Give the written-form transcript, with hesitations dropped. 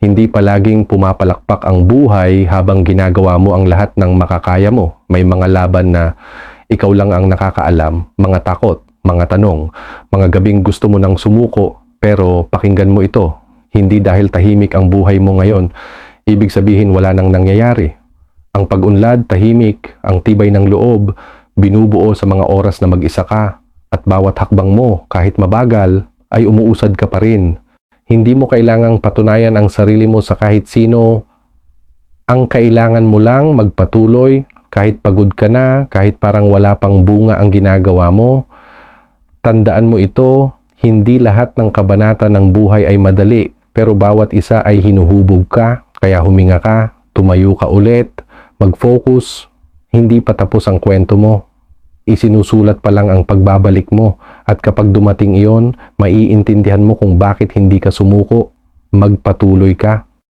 Hindi palaging pumapalakpak ang buhay habang ginagawa mo ang lahat ng makakaya mo. May mga laban na ikaw lang ang nakakaalam, mga takot, mga tanong, mga gabing gusto mo nang sumuko, pero pakinggan mo ito. Hindi dahil tahimik ang buhay mo ngayon, ibig sabihin wala nang nangyayari. Ang pag-unlad, tahimik, ang tibay ng loob, binubuo sa mga oras na mag-isa ka, at bawat hakbang mo, kahit mabagal, ay umuusad ka pa rin. Hindi mo kailangang patunayan ang sarili mo sa kahit sino. Ang kailangan mo lang magpatuloy, kahit pagod ka na, kahit parang wala pang bunga ang ginagawa mo. Tandaan mo ito, hindi lahat ng kabanata ng buhay ay madali, pero bawat isa ay hinuhubog ka, kaya huminga ka, tumayo ka ulit, mag-focus. Hindi pa tapos ang kwento mo. Isinusulat pa lang ang pagbabalik mo, at kapag dumating iyon, maiintindihan mo kung bakit hindi ka sumuko. Magpatuloy ka.